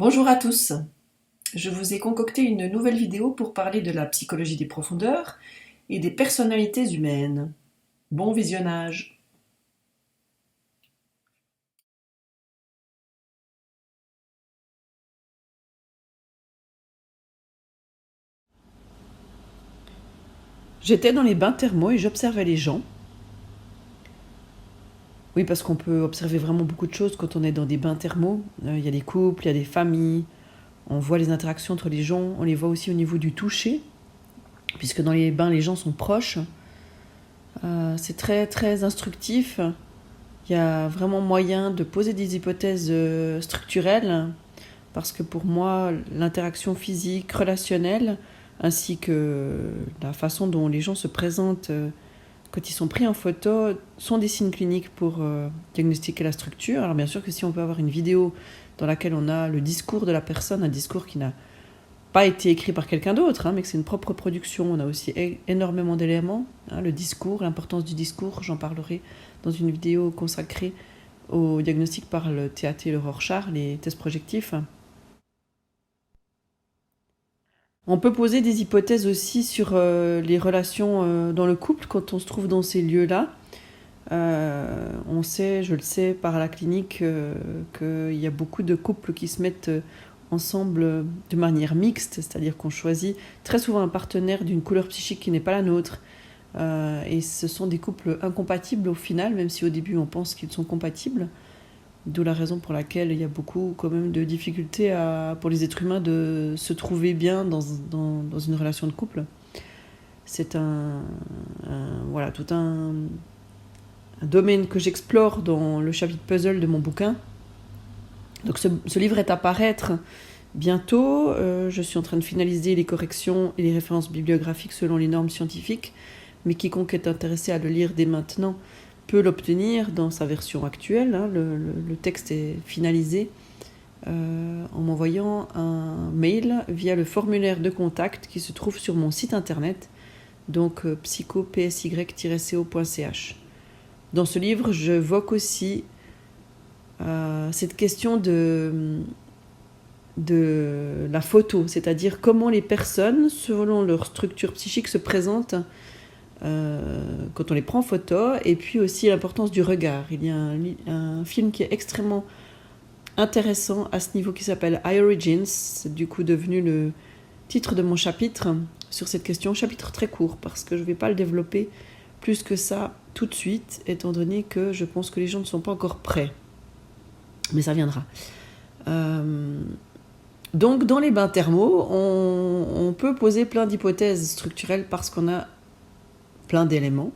Bonjour à tous, je vous ai concocté une nouvelle vidéo pour parler de la psychologie des profondeurs et des personnalités humaines. Bon visionnage. J'étais dans les bains thermaux et j'observais les gens. Oui, parce qu'on peut observer vraiment beaucoup de choses quand on est dans des bains thermaux. Il y a des couples, il y a des familles, on voit les interactions entre les gens, on les voit aussi au niveau du toucher, puisque dans les bains les gens sont proches. C'est très très instructif. Il y a vraiment moyen de poser des hypothèses structurelles, parce que pour moi, l'interaction physique, relationnelle, ainsi que la façon dont les gens se présentent quand ils sont pris en photo, sont des signes cliniques pour diagnostiquer la structure. Alors bien sûr que si on peut avoir une vidéo dans laquelle on a le discours de la personne, un discours qui n'a pas été écrit par quelqu'un d'autre, mais que c'est une propre production, on a aussi énormément d'éléments. Le discours, l'importance du discours, j'en parlerai dans une vidéo consacrée au diagnostic par le TAT et le Rorschach, les tests projectifs. On peut poser des hypothèses aussi sur les relations dans le couple quand on se trouve dans ces lieux-là. On sait, je le sais par la clinique, qu'il y a beaucoup de couples qui se mettent ensemble de manière mixte, c'est-à-dire qu'on choisit très souvent un partenaire d'une couleur psychique qui n'est pas la nôtre. Et ce sont des couples incompatibles au final, même si au début on pense qu'ils sont compatibles. D'où la raison pour laquelle il y a beaucoup quand même de difficultés pour les êtres humains de se trouver bien dans une relation de couple. C'est voilà, tout un domaine que j'explore dans le chapitre puzzle de mon bouquin. Donc ce livre est à paraître bientôt. Je suis en train de finaliser les corrections et les références bibliographiques selon les normes scientifiques, mais quiconque est intéressé à le lire dès maintenant peut l'obtenir dans sa version actuelle. Le texte est finalisé en m'envoyant un mail via le formulaire de contact qui se trouve sur mon site internet, donc psychopsy-co.ch. Dans ce livre, j'évoque aussi cette question de la photo, c'est-à-dire comment les personnes, selon leur structure psychique, se présentent quand on les prend en photo, et puis aussi l'importance du regard. Il y a un film qui est extrêmement intéressant à ce niveau qui s'appelle Eye Origins, c'est du coup devenu le titre de mon chapitre sur cette question, chapitre très court parce que je ne vais pas le développer plus que ça tout de suite, étant donné que je pense que les gens ne sont pas encore prêts, mais ça viendra. Donc dans les bains thermaux, on peut poser plein d'hypothèses structurelles parce qu'on a plein d'éléments.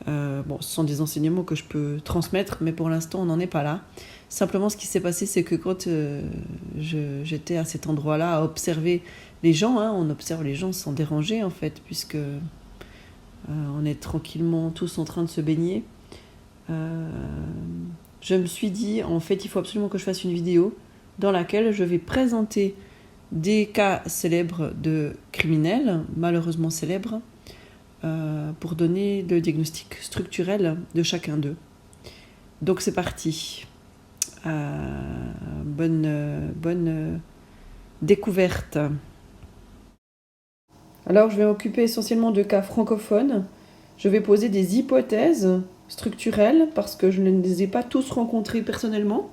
Ce sont des enseignements que je peux transmettre, mais pour l'instant, on n'en est pas là. Simplement, ce qui s'est passé, c'est que quand j'étais à cet endroit-là à observer les gens, on observe les gens sans déranger, en fait, puisque on est tranquillement tous en train de se baigner. Je me suis dit, en fait, il faut absolument que je fasse une vidéo dans laquelle je vais présenter des cas célèbres de criminels, malheureusement célèbres, pour donner le diagnostic structurel de chacun d'eux. Donc c'est parti. Bonne découverte. Alors je vais m'occuper essentiellement de cas francophones. Je vais poser des hypothèses structurelles parce que je ne les ai pas tous rencontrés personnellement.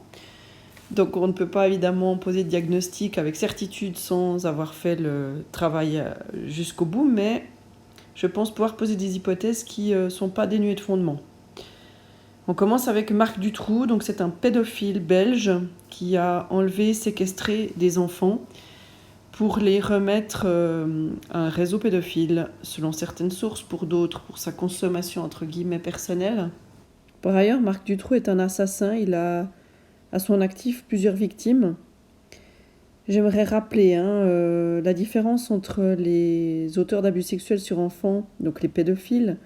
Donc on ne peut pas évidemment poser de diagnostic avec certitude sans avoir fait le travail jusqu'au bout, mais je pense pouvoir poser des hypothèses qui ne sont pas dénuées de fondement. On commence avec Marc Dutroux, donc c'est un pédophile belge qui a enlevé, séquestré des enfants pour les remettre à un réseau pédophile, selon certaines sources, pour d'autres, pour sa consommation entre guillemets personnelle. Par ailleurs, Marc Dutroux est un assassin, il a à son actif plusieurs victimes. J'aimerais rappeler la différence entre les auteurs d'abus sexuels sur enfants, donc les pédophiles,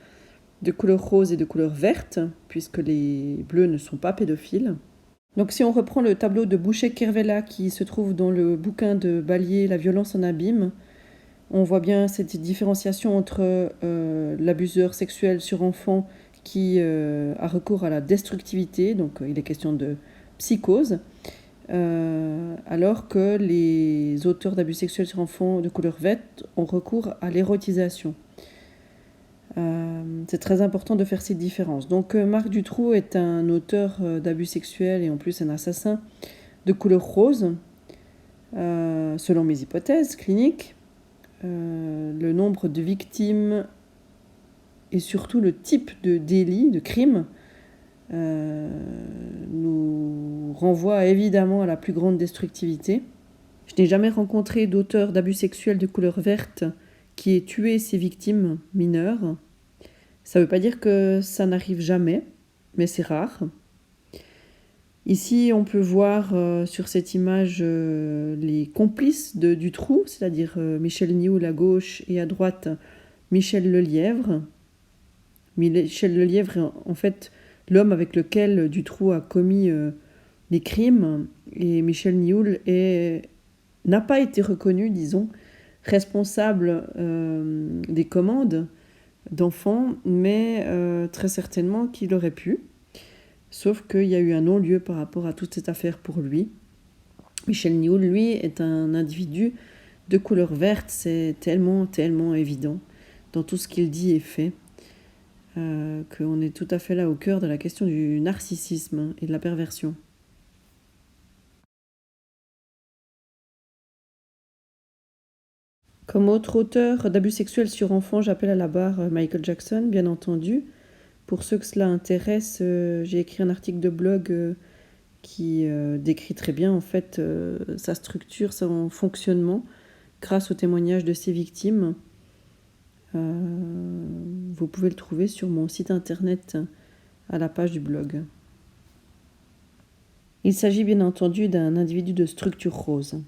de couleur rose et de couleur verte, puisque les bleus ne sont pas pédophiles. Donc si on reprend le tableau de Boucher-Kervella qui se trouve dans le bouquin de Ballier, La violence en abîme, on voit bien cette différenciation entre l'abuseur sexuel sur enfant qui a recours à la destructivité, donc il est question de psychose, alors que les auteurs d'abus sexuels sur enfants de couleur verte ont recours à l'érotisation. C'est très important de faire cette différence. Donc Marc Dutroux est un auteur d'abus sexuels et en plus un assassin de couleur rose, selon mes hypothèses cliniques. Le nombre de victimes et surtout le type de délit, de crime, nous renvoie évidemment à la plus grande destructivité. Je n'ai jamais rencontré d'auteur d'abus sexuels de couleur verte qui ait tué ses victimes mineures. Ça ne veut pas dire que ça n'arrive jamais, mais c'est rare. Ici, on peut voir sur cette image les complices de Dutroux, c'est-à-dire Michel Nioul à gauche et à droite Michel Lelièvre. Michel Lelièvre est en fait l'homme avec lequel Dutroux a commis les crimes, et Michel Nioul n'a pas été reconnu, disons, responsable des commandes d'enfants, mais très certainement qu'il aurait pu. Sauf qu'il y a eu un non-lieu par rapport à toute cette affaire pour lui. Michel Nioul, lui, est un individu de couleur verte. C'est tellement, tellement évident dans tout ce qu'il dit et fait qu'on est tout à fait là au cœur de la question du narcissisme et de la perversion. Comme autre auteur d'abus sexuels sur enfants, j'appelle à la barre Michael Jackson, bien entendu. Pour ceux que cela intéresse, j'ai écrit un article de blog qui décrit très bien en fait sa structure, son fonctionnement, grâce au témoignage de ses victimes. Vous pouvez le trouver sur mon site internet à la page du blog. Il s'agit bien entendu d'un individu de structure rose.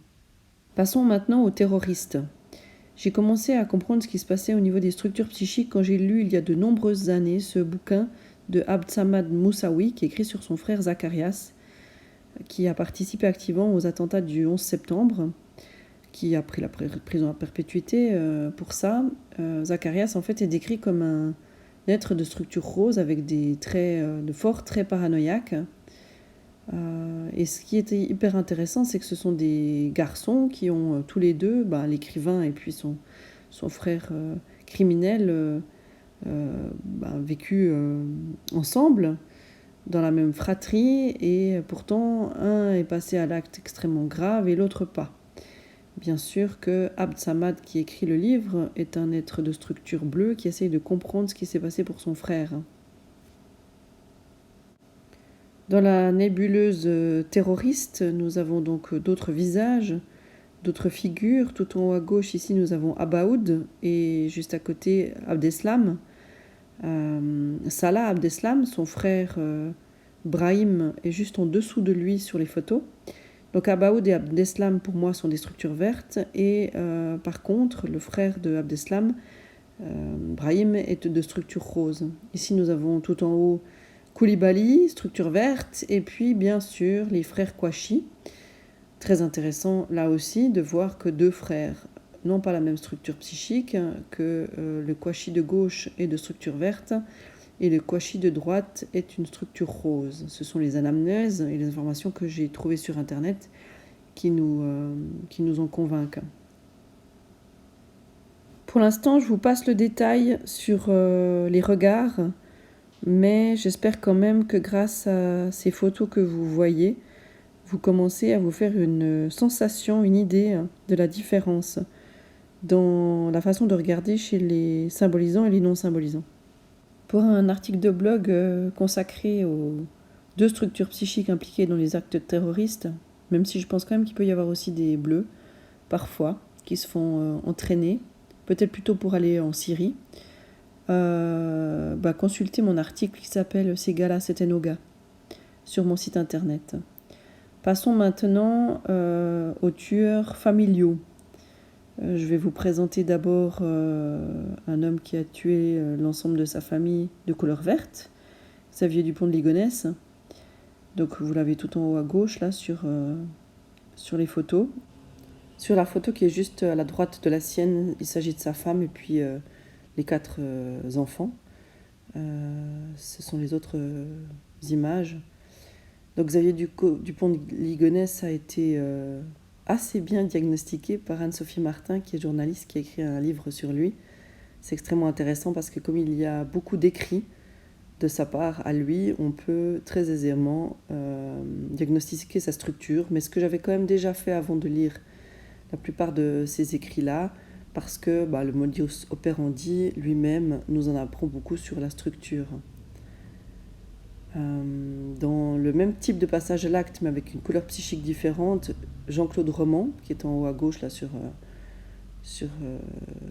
Passons maintenant aux terroristes. J'ai commencé à comprendre ce qui se passait au niveau des structures psychiques quand j'ai lu il y a de nombreuses années ce bouquin de Abd Samad Moussaoui qui écrit sur son frère Zacharias, qui a participé activement aux attentats du 11 septembre, qui a pris la prison à perpétuité pour ça. Zacharias en fait est décrit comme un être de structure rose avec des traits, de forts traits paranoïaques. Et ce qui était hyper intéressant, c'est que ce sont des garçons qui ont tous les deux, l'écrivain et puis son frère criminel, vécu ensemble dans la même fratrie, et pourtant un est passé à l'acte extrêmement grave et l'autre pas. Bien sûr que Abd Samad, qui écrit le livre, est un être de structure bleue qui essaye de comprendre ce qui s'est passé pour son frère. Dans la nébuleuse terroriste, nous avons donc d'autres visages, d'autres figures. Tout en haut à gauche, ici, nous avons Abaoud et juste à côté, Abdeslam. Salah Abdeslam, son frère Brahim, est juste en dessous de lui sur les photos. Donc Abaoud et Abdeslam, pour moi, sont des structures vertes. Et par contre, le frère de Abdeslam, Brahim, est de structure rose. Ici, nous avons tout en haut Koulibaly, structure verte, et puis bien sûr les frères Kouachi. Très intéressant là aussi de voir que deux frères n'ont pas la même structure psychique, que le Kouachi de gauche est de structure verte et le Kouachi de droite est une structure rose. Ce sont les anamnèses et les informations que j'ai trouvées sur internet qui nous en convainquent. Pour l'instant, je vous passe le détail sur les regards, mais j'espère quand même que grâce à ces photos que vous voyez, vous commencez à vous faire une sensation, une idée de la différence dans la façon de regarder chez les symbolisants et les non-symbolisants. Pour un article de blog consacré aux deux structures psychiques impliquées dans les actes terroristes, même si je pense quand même qu'il peut y avoir aussi des bleus, parfois, qui se font entraîner, peut-être plutôt pour aller en Syrie, consultez mon article qui s'appelle « Ces gars-là, c'était nos gars » sur mon site internet. Passons maintenant aux tueurs familiaux. Je vais vous présenter d'abord un homme qui a tué l'ensemble de sa famille de couleur verte, Xavier Dupont de Ligonnès. Donc vous l'avez tout en haut à gauche là sur les photos. Sur la photo qui est juste à la droite de la sienne, il s'agit de sa femme et puis les 4 enfants. Ce sont les autres images. Donc Xavier Dupont de Ligonnès a été assez bien diagnostiqué par Anne-Sophie Martin, qui est journaliste, qui a écrit un livre sur lui. C'est extrêmement intéressant parce que comme il y a beaucoup d'écrits de sa part à lui, on peut très aisément diagnostiquer sa structure. Mais ce que j'avais quand même déjà fait avant de lire la plupart de ces écrits-là, parce que le modus operandi lui-même nous en apprend beaucoup sur la structure. Dans le même type de passage à l'acte, mais avec une couleur psychique différente, Jean-Claude Roman, qui est en haut à gauche là sur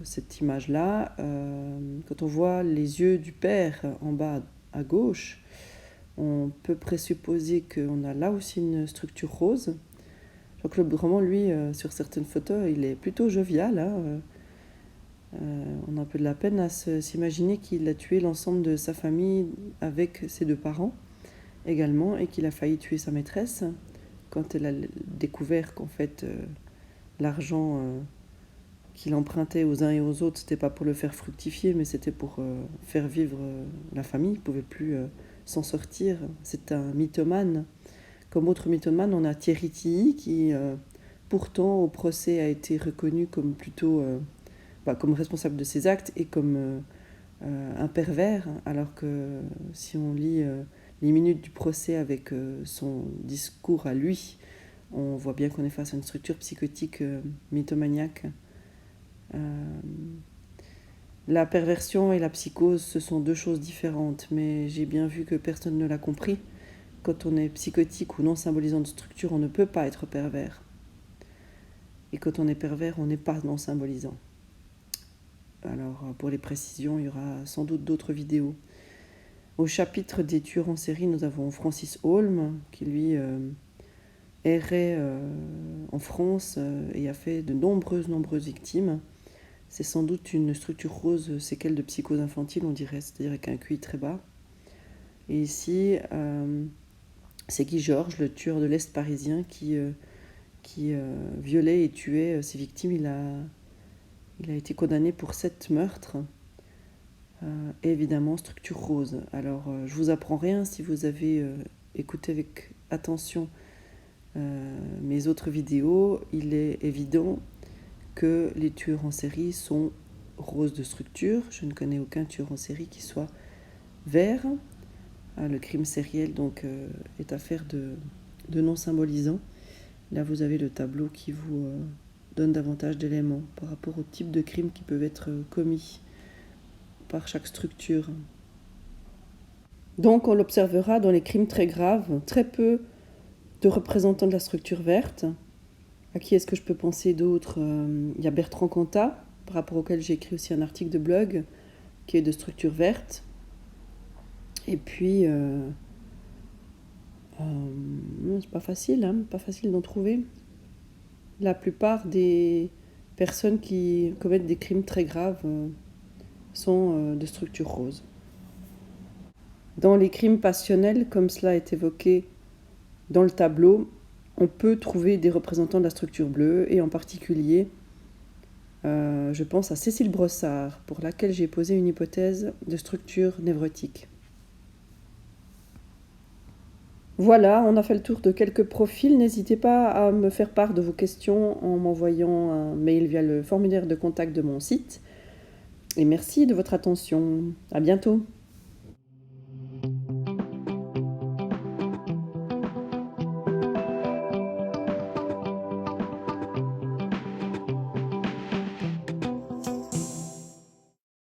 cette image-là, quand on voit les yeux du père en bas à gauche, on peut présupposer qu'on a là aussi une structure rose. Jean-Claude Roman, lui, sur certaines photos, il est plutôt jovial. On a un peu de la peine à s'imaginer qu'il a tué l'ensemble de sa famille avec ses 2 parents également, et qu'il a failli tuer sa maîtresse quand elle a découvert qu'en fait l'argent qu'il empruntait aux uns et aux autres, c'était pas pour le faire fructifier, mais c'était pour faire vivre la famille. Il pouvait plus s'en sortir. C'est un mythomane. Comme autre mythomane, on a Thierry Tilly qui pourtant au procès a été reconnu comme plutôt comme responsable de ses actes et comme un pervers, alors que si on lit les minutes du procès avec son discours à lui, on voit bien qu'on est face à une structure psychotique mythomaniaque. La perversion et la psychose, ce sont 2 choses différentes, mais j'ai bien vu que personne ne l'a compris. Quand on est psychotique ou non symbolisant de structure, on ne peut pas être pervers. Et quand on est pervers, on n'est pas non symbolisant. Alors, pour les précisions, il y aura sans doute d'autres vidéos. Au chapitre des tueurs en série, nous avons Francis Holm, qui lui errait en France et a fait de nombreuses victimes. C'est sans doute une structure rose, séquelle de psychose infantile, on dirait, c'est-à-dire avec un QI très bas. Et ici, c'est Guy Georges, le tueur de l'Est parisien, qui violait et tuait ses victimes. Il a été condamné pour 7 meurtres. Et évidemment, structure rose. Alors, je vous apprends rien si vous avez écouté avec attention mes autres vidéos. Il est évident que les tueurs en série sont roses de structure. Je ne connais aucun tueur en série qui soit vert. Le crime sériel donc est affaire de non symbolisant. Là, vous avez le tableau qui vous donne davantage d'éléments par rapport au type de crimes qui peuvent être commis par chaque structure. Donc, on l'observera dans les crimes très graves, très peu de représentants de la structure verte. À qui est-ce que je peux penser d'autres ? Il y a Bertrand Cantat, par rapport auquel j'ai écrit aussi un article de blog, qui est de structure verte. Et puis, c'est pas facile, pas facile d'en trouver. La plupart des personnes qui commettent des crimes très graves sont de structure rose. Dans les crimes passionnels, comme cela est évoqué dans le tableau, on peut trouver des représentants de la structure bleue, et en particulier, je pense à Cécile Brossard, pour laquelle j'ai posé une hypothèse de structure névrotique. Voilà, on a fait le tour de quelques profils. N'hésitez pas à me faire part de vos questions en m'envoyant un mail via le formulaire de contact de mon site. Et merci de votre attention. À bientôt.